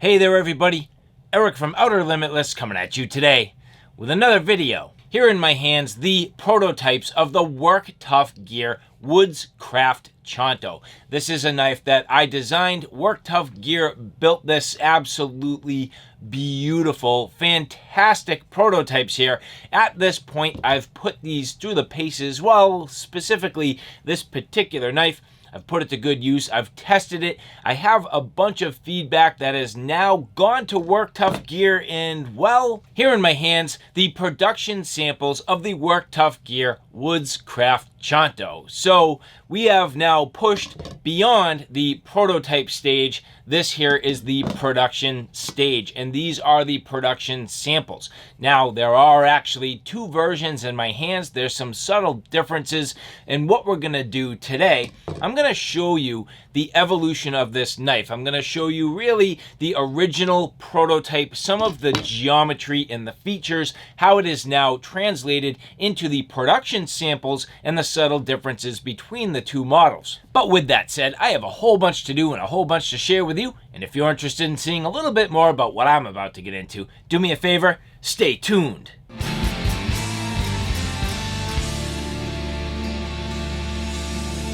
Hey there everybody, Eric from Outer Limitless coming at you today with another video. Here in my hands, the prototypes of the Work Tuff Gear Woodscraft Chanto. This is a knife that I designed. Work Tuff Gear built this absolutely beautiful, fantastic prototypes here. At this point, I've put these through the paces. Well, specifically this particular knife, I've put it to good use. I've tested it. I have a bunch of feedback that has now gone to Work Tuff Gear, and well, here in my hands, the production samples of the Work Tuff Gear Woodscraft Chanto. So we have now pushed beyond the prototype stage. This here is the production stage, and these are the production samples. Now, there are actually two versions in my hands. There's some subtle differences, and what we're gonna do today, I'm gonna show you the evolution of this knife. I'm gonna show you really the original prototype, some of the geometry and the features, how it is now translated into the production samples, and the subtle differences between the two models. But with that said, I have a whole bunch to do and a whole bunch to share with you, and if you're interested in seeing a little bit more about what I'm about to get into, do me a favor, stay tuned.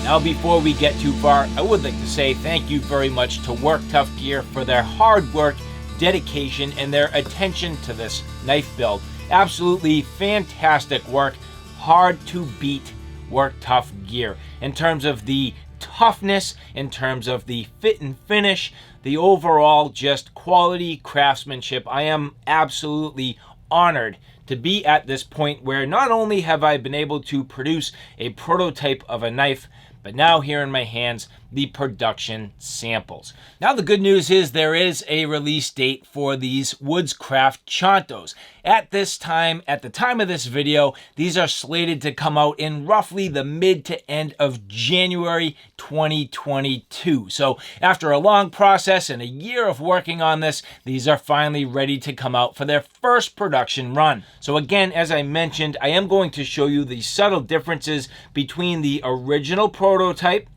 Now, before we get too far, I would like to say thank you very much to Work Tuff Gear for their hard work, dedication, and their attention to this knife build. Absolutely fantastic work, hard to beat Work Tuff Gear. In terms of the toughness, in terms of the fit and finish, the overall just quality craftsmanship, I am absolutely honored to be at this point where not only have I been able to produce a prototype of a knife, but now here in my hands, the production samples. Now the good news is there is a release date for these Woodscraft Chantos. At the time of this video, these are slated to come out in roughly the mid to end of January 2022. So after a long process and a year of working on this, these are finally ready to come out for their first production run. So again, as I mentioned, I am going to show you the subtle differences between the original prototype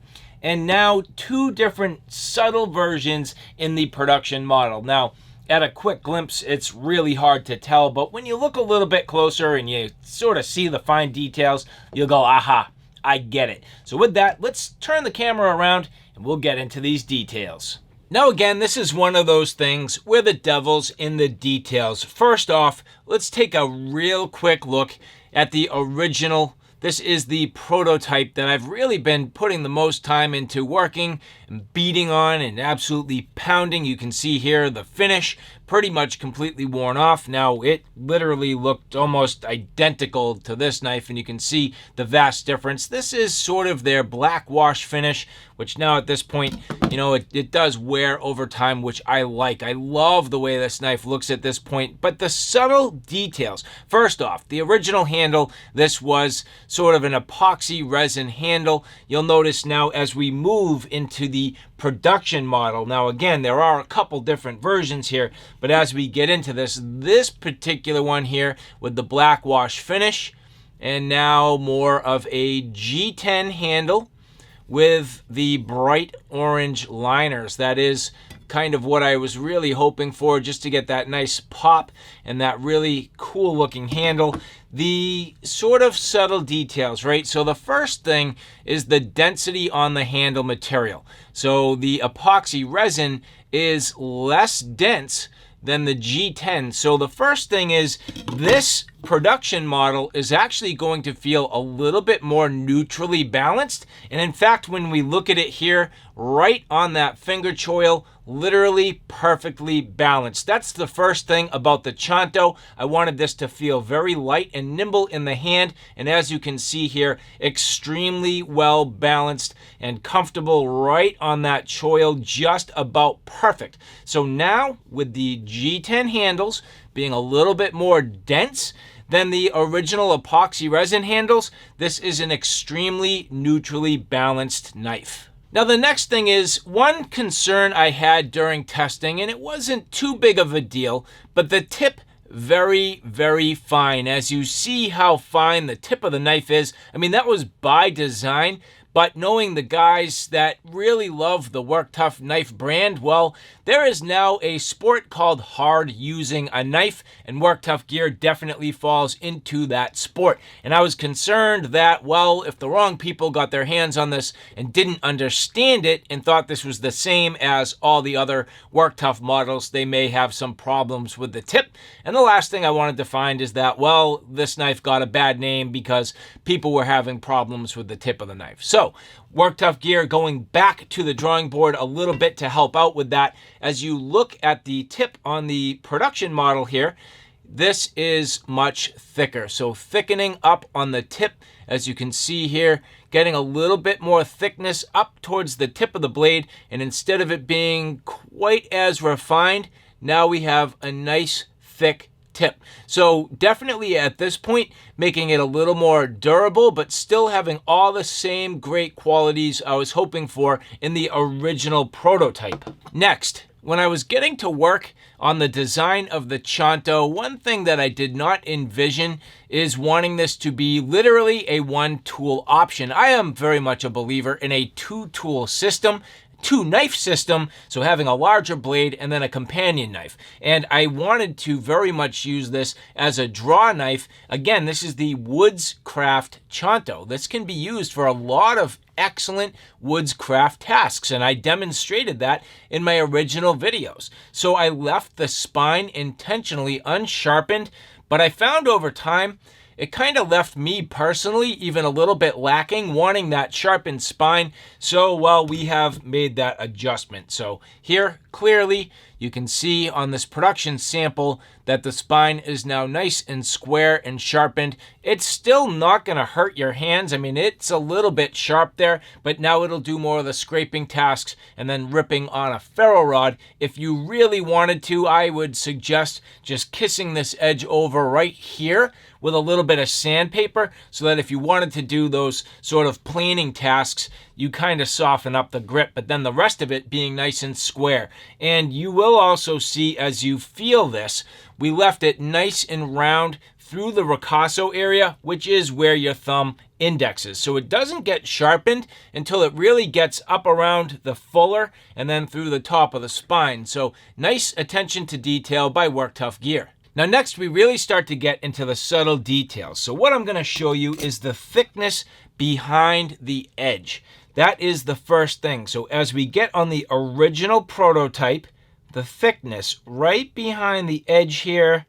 and now two different subtle versions in the production model. Now, at a quick glimpse, it's really hard to tell, but when you look a little bit closer and you sort of see the fine details, you'll go, aha, I get it. So with that, let's turn the camera around and we'll get into these details. Now again, this is one of those things where the devil's in the details. First off, let's take a real quick look at the original. This is the prototype that I've really been putting the most time into working and beating on and absolutely pounding. You can see here the finish pretty much completely worn off. Now it literally looked almost identical to this knife, and you can see the vast difference. This is sort of their black wash finish, which now at this point, you know, it does wear over time, which I like. I love the way this knife looks at this point, but the subtle details. First off, the original handle, this was sort of an epoxy resin handle. You'll notice now as we move into the production model, now again, there are a couple different versions here, but as we get into this particular one here with the black wash finish, and now more of a G10 handle with the bright orange liners. That is kind of what I was really hoping for, just to get that nice pop and that really cool looking handle. The sort of subtle details, right? So the first thing is the density on the handle material. So the epoxy resin is less dense than the G10. So the first thing is this production model is actually going to feel a little bit more neutrally balanced. And in fact, when we look at it here, right on that finger choil, literally perfectly balanced. That's the first thing about the Chanto. I wanted this to feel very light and nimble in the hand, and as you can see here, extremely well balanced and comfortable right on that choil, just about perfect. So now with the G10 handles being a little bit more dense than the original epoxy resin handles, this is an extremely neutrally balanced knife. Now the next thing is one concern I had during testing, and it wasn't too big of a deal, but the tip very, very fine. As you see how fine the tip of the knife is, I mean, that was by design, But knowing the guys that really love the Work Tuff knife brand, well, there is now a sport called hard using a knife, and Work Tuff gear definitely falls into that sport. And I was concerned that, well, if the wrong people got their hands on this and didn't understand it and thought this was the same as all the other Work Tuff models, they may have some problems with the tip. And the last thing I wanted to find is that, well, this knife got a bad name because people were having problems with the tip of the knife. So Work Tuff gear going back to the drawing board a little bit to help out with that. As you look at the tip on the production model here, this is much thicker. So thickening up on the tip, as you can see here, getting a little bit more thickness up towards the tip of the blade. And instead of it being quite as refined, now we have a nice thick tip. So definitely at this point, making it a little more durable, but still having all the same great qualities I was hoping for in the original prototype. Next, when I was getting to work on the design of the Chanto, one thing that I did not envision is wanting this to be literally a one-tool option. I am very much a believer in a two-tool system, two-knife system, so having a larger blade and then a companion knife. And I wanted to very much use this as a draw knife. Again, this is the Woodscraft Chanto. This can be used for a lot of excellent Woodscraft tasks, and I demonstrated that in my original videos. So I left the spine intentionally unsharpened, but I found over time it kind of left me personally even a little bit lacking, wanting that sharpened spine. So, well, we have made that adjustment. So here, clearly, you can see on this production sample that the spine is now nice and square and sharpened. It's still not going to hurt your hands. I mean, it's a little bit sharp there, but now it'll do more of the scraping tasks and then ripping on a ferro rod. If you really wanted to, I would suggest just kissing this edge over right here with a little bit of sandpaper, so that if you wanted to do those sort of planing tasks, you kind of soften up the grip, but then the rest of it being nice and square. And you will also see, as you feel this, we left it nice and round through the ricasso area, which is where your thumb indexes. So it doesn't get sharpened until it really gets up around the fuller and then through the top of the spine. So nice attention to detail by Work Tuff gear. Now next, we really start to get into the subtle details. So what I'm going to show you is the thickness behind the edge. That is the first thing. So as we get on the original prototype, the thickness right behind the edge here,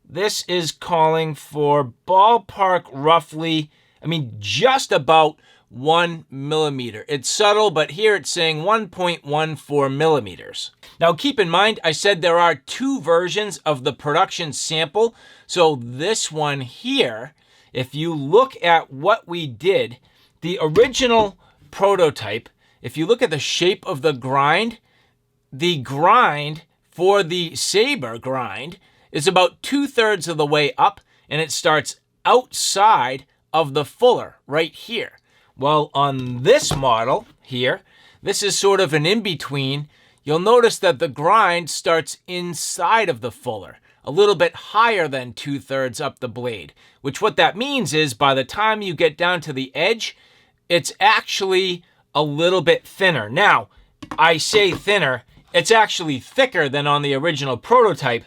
this is calling for ballpark roughly, just about 1 millimeter. It's subtle, but here it's saying 1.14 millimeters. Now keep in mind, I said there are two versions of the production sample. So this one here, if you look at what we did, the original prototype, if you look at the shape of the grind for the saber grind is about 2/3 of the way up, and it starts outside of the fuller right here. Well, on this model here, this is sort of an in-between. You'll notice that the grind starts inside of the fuller, a little bit higher than 2/3 up the blade, which what that means is by the time you get down to the edge, it's actually a little bit thinner. Now, I say thinner, it's actually thicker than on the original prototype,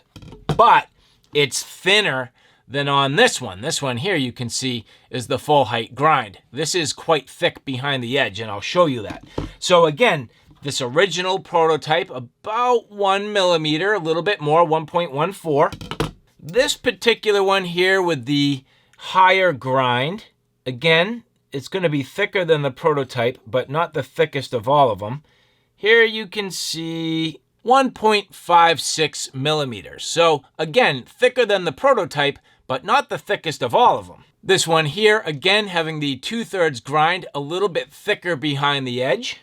but it's thinner than on this one. This one here you can see is the full height grind. This is quite thick behind the edge, and I'll show you that. So again, this original prototype, about 1 millimeter, a little bit more, 1.14. This particular one here with the higher grind, again, it's going to be thicker than the prototype, but not the thickest of all of them. Here you can see 1.56 millimeters. So again, thicker than the prototype, but not the thickest of all of them. This one here, again, having the 2/3 grind, a little bit thicker behind the edge.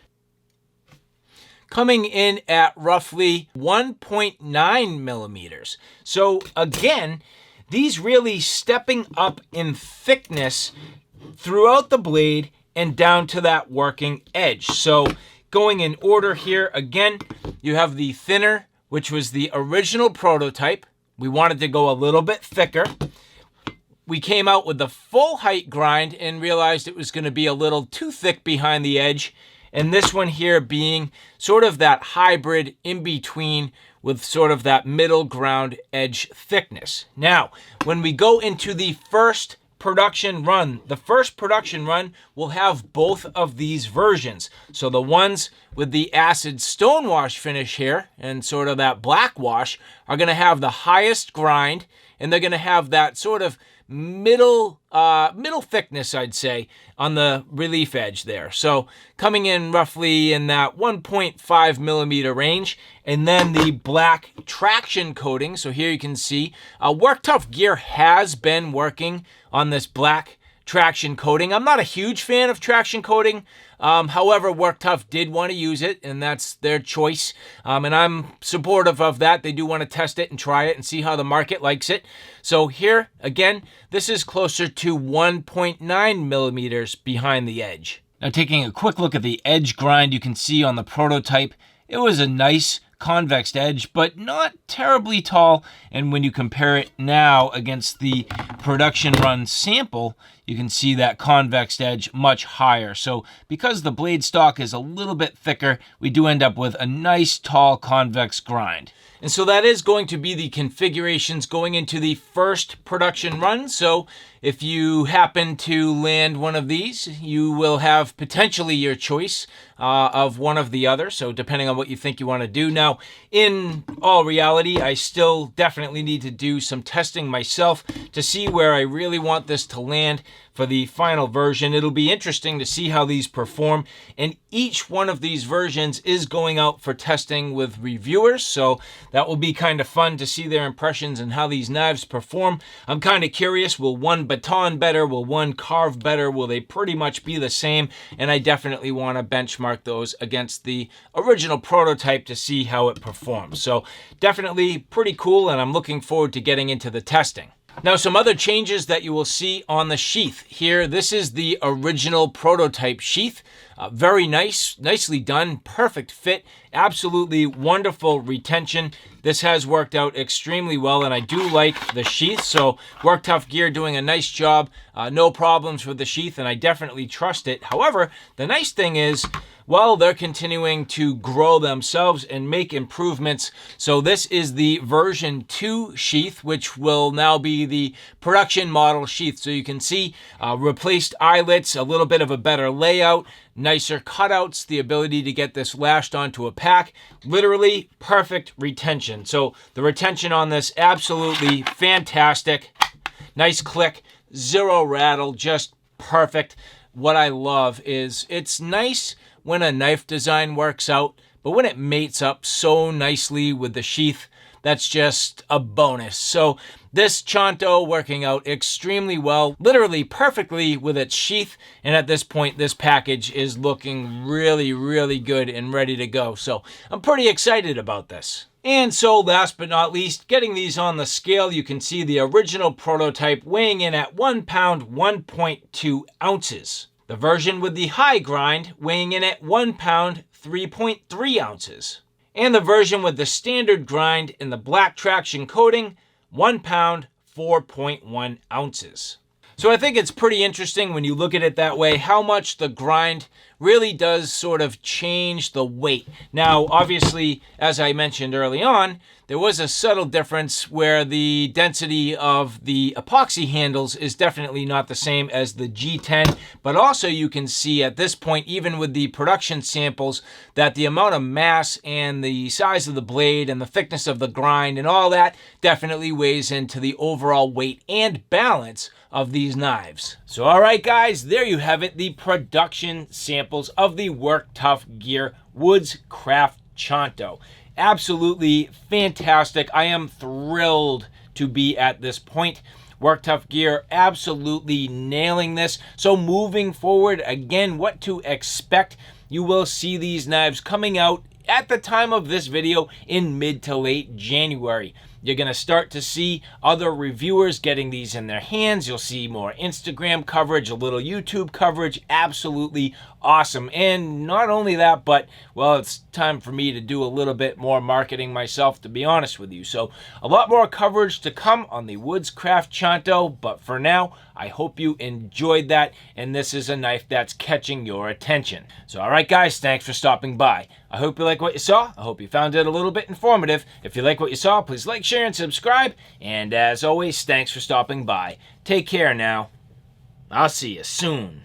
Coming in at roughly 1.9 millimeters. So again, these really stepping up in thickness throughout the blade and down to that working edge. So going in order here, again, you have the thinner, which was the original prototype. We wanted to go a little bit thicker. we came out with the full height grind and realized it was going to be a little too thick behind the edge. And this one here being sort of that hybrid in between with sort of that middle ground edge thickness. Now, when we go into the first production run, the first production run will have both of these versions. So the ones with the acid stonewash finish here and sort of that black wash are going to have the highest grind, and they're going to have that sort of middle thickness, I'd say, on the relief edge there. So coming in roughly in that 1.5 millimeter range. And then the black traction coating. So here you can see Work Tuff Gear has been working on this black traction coating. I'm not a huge fan of traction coating. However, Work Tuff did want to use it, and that's their choice. And I'm supportive of that. They do want to test it and try it and see how the market likes it. So here, again, this is closer to 1.9 millimeters behind the edge. Now, taking a quick look at the edge grind, you can see on the prototype, it was a nice convex edge, but not terribly tall. And when you compare it now against the production run sample, you can see that convex edge much higher. So because the blade stock is a little bit thicker, we do end up with a nice tall convex grind. And so that is going to be the configurations going into the first production run. So if you happen to land one of these, you will have potentially your choice of one of the other. So depending on what you think you want to do. Now, in all reality, I still definitely need to do some testing myself to see where I really want this to land for the final version. It'll be interesting to see how these perform, and each one of these versions is going out for testing with reviewers, so that will be kind of fun to see their impressions and how these knives perform. I'm kind of curious, will one baton better, will one carve better, will they pretty much be the same? And I definitely want to benchmark those against the original prototype to see how it performs. So definitely pretty cool, and I'm looking forward to getting into the testing. Now, some other changes that you will see on the sheath here. This is the original prototype sheath. Very nice, nicely done, perfect fit, absolutely wonderful retention. This has worked out extremely well, and I do like the sheath. So Work Tuff Gear doing a nice job. No problems with the sheath, and I definitely trust it. However, the nice thing is, well, they're continuing to grow themselves and make improvements. So this is the version 2 sheath, which will now be the production model sheath. So you can see replaced eyelets, a little bit of a better layout, nicer cutouts, the ability to get this lashed onto a pack, literally perfect retention. So the retention on this, absolutely fantastic. Nice click, zero rattle, just perfect. What I love is it's nice when a knife design works out, but when it mates up so nicely with the sheath, that's just a bonus. So this Chanto working out extremely well, literally perfectly with its sheath. And at this point, this package is looking really, really good and ready to go. So I'm pretty excited about this. And so last but not least, getting these on the scale, you can see the original prototype weighing in at 1 pound, 1.2 ounces. The version with the high grind weighing in at 1 pound, 3.3 ounces. And the version with the standard grind in the black traction coating, 1 pound, 4.1 ounces. So I think it's pretty interesting when you look at it that way, how much the grind really does sort of change the weight. Now, obviously, as I mentioned early on, there was a subtle difference where the density of the epoxy handles is definitely not the same as the G10, but also you can see at this point, even with the production samples, that the amount of mass and the size of the blade and the thickness of the grind and all that definitely weighs into the overall weight and balance of these knives. So all right guys, there you have it, the production samples of the Work Tuff Gear Woodscraft Chanto. Absolutely fantastic. I am thrilled to be at this point. Work Tuff Gear absolutely nailing this. So moving forward, again, what to expect. You will see these knives coming out at the time of this video in mid to late January. You're going to start to see other reviewers getting these in their hands. You'll see more Instagram coverage, a little YouTube coverage. Absolutely awesome. And not only that, but, well, it's time for me to do a little bit more marketing myself, to be honest with you. So a lot more coverage to come on the Woodscraft Chanto, but for now, I hope you enjoyed that, and this is a knife that's catching your attention. So all right, guys, thanks for stopping by. I hope you like what you saw. I hope you found it a little bit informative. If you like what you saw, please like, share, and subscribe. And as always, thanks for stopping by. Take care now. I'll see you soon.